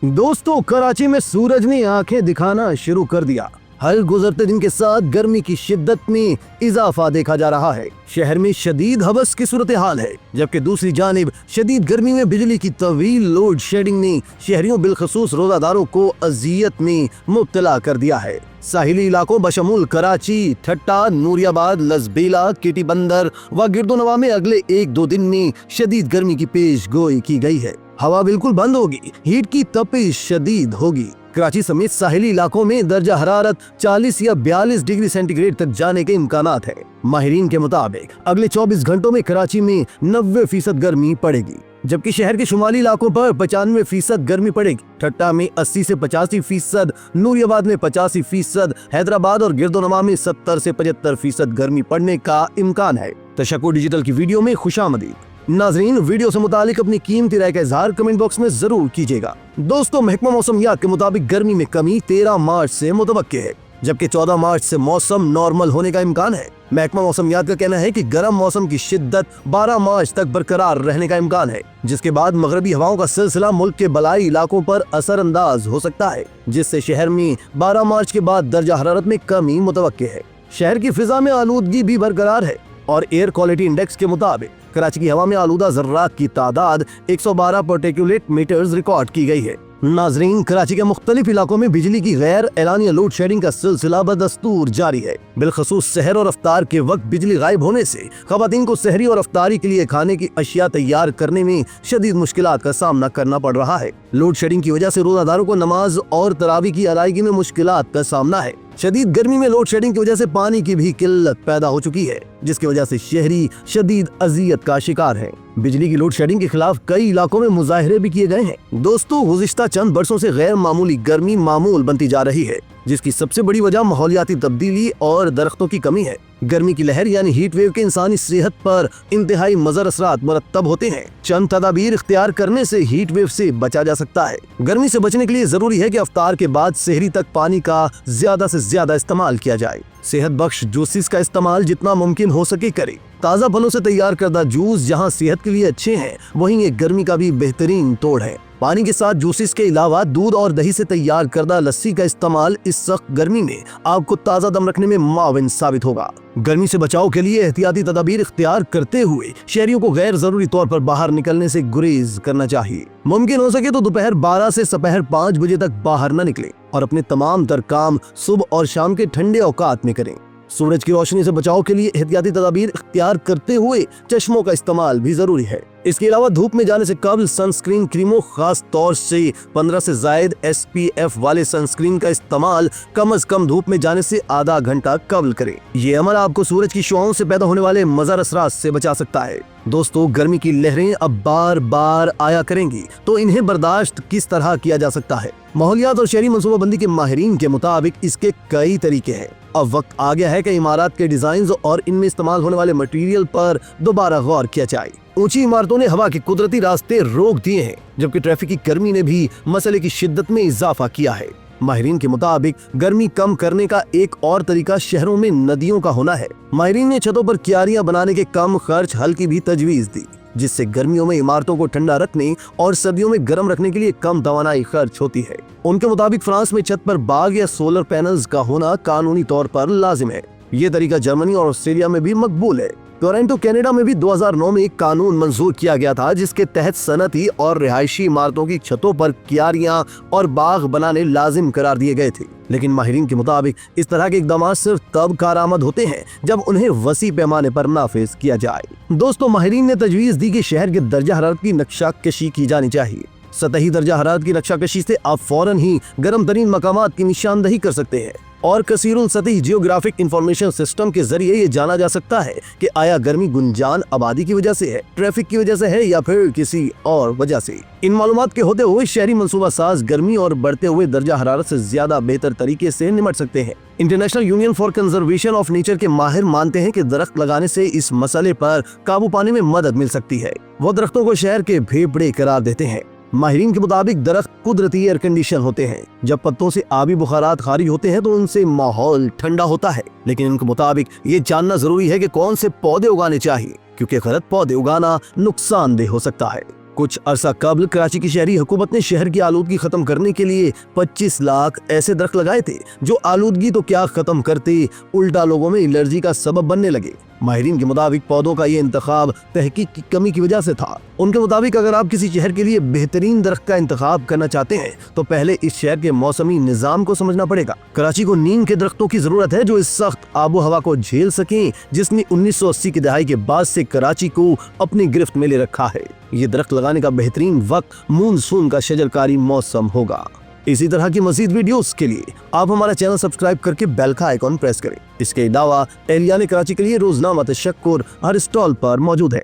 दोस्तों, कराची में सूरज ने आंखें दिखाना शुरू कर दिया। हर गुजरते दिन के साथ गर्मी की शिद्दत में इजाफा देखा जा रहा है। शहर में शदीद हवस की सूरत हाल है, जबकि दूसरी जानिब शदीद गर्मी में बिजली की तवील लोड शेडिंग ने शहरियों बिलखसूस रोजादारों को अजियत में मुब्तला कर दिया है। साहिली इलाकों बशमूल कराची, ठट्टा, नूरियाबाद, लजबेला, केटी बंदर व गिरदोनवा में अगले 1-2 दिन में शदीद गर्मी की पेश गोई की गई है। हवा बिल्कुल बंद होगी, हीट की तपिश शदीद होगी। कराची समेत साहिली इलाकों में दर्जा हरारत 40 या 42 डिग्री सेंटीग्रेड तक जाने के इम्कानात है। माहिरीन के मुताबिक अगले 24 घंटों में कराची में 90% गर्मी पड़ेगी, जबकि शहर के शुमाली इलाकों पर 95% गर्मी पड़ेगी। ठट्टा में 80 से 85%, नूरियाबाद में 85%, हैदराबाद और गिरदोनवा में 70 से 75% गर्मी पड़ने का इम्कान है। तशक्कुर डिजिटल की वीडियो में खुशामदीद। नाजरीन, वीडियो से मुतालिक अपनी कीमती राय का इजहार कमेंट बॉक्स में जरूर कीजिएगा। दोस्तों, महकमा मौसमियात के मुताबिक गर्मी में कमी 13 मार्च से मुतवक्के है, जबकि 14 मार्च से मौसम नॉर्मल होने का इम्कान है। महकमा मौसमियात का कहना है कि गर्म मौसम की शिद्दत 12 मार्च तक बरकरार रहने का इम्कान है, जिसके बाद मगरबी हवाओं का सिलसिला मुल्क के बलाई इलाकों पर असरअंदाज हो सकता है, जिससे शहर में 12 मार्च के बाद दर्जा हरारत में कमी मुतवक्के है। शहर की फिजा में आलूदगी भी बरकरार है और एयर क्वालिटी इंडेक्स के मुताबिक कराची की हवा में आलूदा जर्रात की तादाद 112 पार्टिकुलेट मीटर्स रिकॉर्ड की गई है। नाजरीन, कराची के मुख्तलिफ इलाकों में बिजली की गैर एलानिया लोड शेडिंग का सिलसिला बदस्तूर जारी है। बिलखसूस सहर और अफ्तार के वक्त बिजली गायब होने से खवातीन को सहरी और अफ्तारी के लिए खाने की अशिया तैयार करने में शदीद मुश्किलात का सामना करना पड़ रहा है। लोड शेडिंग की वजह से रोजादारों को नमाज और तरावी की अदायगी में मुश्किलात का सामना है। शदीद गर्मी में लोड शेडिंग की वजह से पानी की भी किल्लत पैदा हो चुकी है, जिसकी वजह से शहरी शदीद अजियत का शिकार है। बिजली की लोड शेडिंग के खिलाफ कई इलाकों में मुजाहिरे भी किए गए हैं। दोस्तों, गुज़िश्ता चंद बरसों से गैर मामूली गर्मी मामूल बनती जा रही है, जिसकी सबसे बड़ी वजह माहौलियाती तब्दीली और दरख्तों की कमी है। गर्मी की लहर यानी हीट वेव के इंसानी सेहत पर इंतहाई मज़र असरात मुरतब होते हैं। चंद तदाबीर इख्तियार करने से हीट वेव से बचा जा सकता है। गर्मी से बचने के लिए जरूरी है कि अफ्तार के बाद सहरी तक पानी का ज्यादा से ज्यादा इस्तेमाल किया जाए। सेहत बख्श जूसेस का इस्तेमाल जितना मुमकिन हो सके करें। ताज़ा फलों से तैयार करदा जूस जहां सेहत के लिए अच्छे हैं, वहीं ये गर्मी का भी बेहतरीन तोड़ है। पानी के साथ जूसेस के अलावा दूध और दही से तैयार करदा लस्सी का इस्तेमाल इस सख्त गर्मी में आपको ताज़ा दम रखने में मुआविन साबित होगा। गर्मी से बचाव के लिए एहतियाती तदाबीर इख्तियार करते हुए शहरियों को गैर जरूरी तौर पर बाहर निकलने से गुरेज करना चाहिए। मुमकिन हो सके तो दोपहर 12 से दोपहर 5 बजे तक बाहर न निकलें और अपने तमाम तर काम सुबह और शाम के ठंडे औकात में करें। सूरज की रोशनी से बचाव के लिए एहतियाती तदाबीर इख्तियार करते हुए चश्मों का इस्तेमाल भी जरूरी है। इसके अलावा धूप में जाने से कबल सनस्क्रीन क्रीमों, खास तौर से 15 से जायद SPF वाले सनस्क्रीन का इस्तेमाल कम से कम धूप में जाने से आधा घंटा कबल करें। ये अमल आपको सूरज की शुआओं से पैदा होने वाले मज़र असरात से बचा सकता है। दोस्तों, गर्मी की लहरें अब बार बार आया करेंगी, तो इन्हें बर्दाश्त किस तरह किया जा सकता है? माहौलियात और शहरी मनसूबाबंदी के माहिरीन के मुताबिक इसके कई तरीके हैं। अब वक्त आ गया है कि इमारत के डिजाइन और इनमें इस्तेमाल होने वाले मटेरियल पर दोबारा गौर किया जाए। ऊंची इमारतों ने हवा के कुदरती रास्ते रोक दिए हैं, जबकि ट्रैफिक की गर्मी ने भी मसले की शिद्दत में इजाफा किया है। माहिरीन के मुताबिक गर्मी कम करने का एक और तरीका शहरों में नदियों का होना है। माहिरीन ने छतों पर क्यारियां बनाने के कम खर्च हल की भी तजवीज दी, जिससे गर्मियों में इमारतों को ठंडा रखने और सर्दियों में गर्म रखने के लिए कम तवानाई खर्च होती है। उनके मुताबिक फ्रांस में छत पर बाग या सोलर पैनल्स का होना कानूनी तौर पर लाजिम है। ये तरीका जर्मनी और ऑस्ट्रेलिया में भी मकबूल है। टोरंटो कनाडा में भी 2009 में एक कानून मंजूर किया गया था, जिसके तहत सनती और रिहायशी इमारतों की छतों पर क्यारियां और बाग बनाने लाजिम करार दिए गए थे। लेकिन माहिरीन के मुताबिक इस तरह के इकदाम सिर्फ तब कारआमद होते हैं जब उन्हें वसी पैमाने पर नाफिज किया जाए। दोस्तों, माहिरीन ने तजवीज दी कि शहर के दर्जा हरारत की नक्शाकशी की जानी चाहिए। सतही दर्जा हरारत की नक्शाकशी से आप फौरन ही गर्म तरीन मकामात की निशानदही कर सकते हैं और कसीरुल सतही जियोग्राफिक इंफॉर्मेशन सिस्टम के जरिए ये जाना जा सकता है कि आया गर्मी गुंजान आबादी की वजह से है, ट्रैफिक की वजह से है या फिर किसी और वजह से। इन मालूमात के होते हुए शहरी मनसूबा साज गर्मी और बढ़ते हुए दर्जा हरारत से ज्यादा बेहतर तरीके से निपट सकते हैं। International union for conservation of nature के माहिर मानते हैं कि दरख्त लगाने से इस मसले पर काबू पाने में मदद मिल सकती है। वो दरख्तों को शहर के फेफड़े करार देते हैं। माहिरीन के मुताबिक दरख्त कुदरती एयर कंडीशन होते हैं। जब पत्तों से आबी बुखारात खारिज होते हैं तो उनसे माहौल ठंडा होता है, लेकिन इनके मुताबिक ये जानना जरूरी है कि कौन से पौधे उगाने चाहिए, क्योंकि गलत पौधे उगाना नुकसानदेह हो सकता है। कुछ अरसा कबल कराची की शहरी हुकूमत ने शहर की आलूदगी खत्म करने के लिए 25 लाख ऐसे दरख्त लगाए थे जो आलूदगी तो क्या खत्म करते, उल्टा लोगों में एलर्जी का सबब बनने लगे। माहिरीन के मुताबिक पौधों का ये इंतखाब तहकीक की कमी की वजह से था। उनके मुताबिक अगर आप किसी शहर के लिए बेहतरीन दरख्त का इंतखाब करना चाहते हैं तो पहले इस शहर के मौसमी निज़ाम को समझना पड़ेगा। कराची को नीम के दरख्तों की जरूरत है जो इस सख्त आबो हवा को झेल सकें, जिसने 1980 की दहाई के बाद से कराची को अपनी गिरफ्त में ले रखा है। ये दरख्त लगाने का बेहतरीन वक्त मानसून का शजरकारी मौसम होगा। इसी तरह की मजीद वीडियोस के लिए आप हमारा चैनल सब्सक्राइब करके बेल का आइकॉन प्रेस करें। इसके अलावा एहलियान कराची के लिए रोजनामा तशक्कुर हर स्टॉल पर मौजूद है।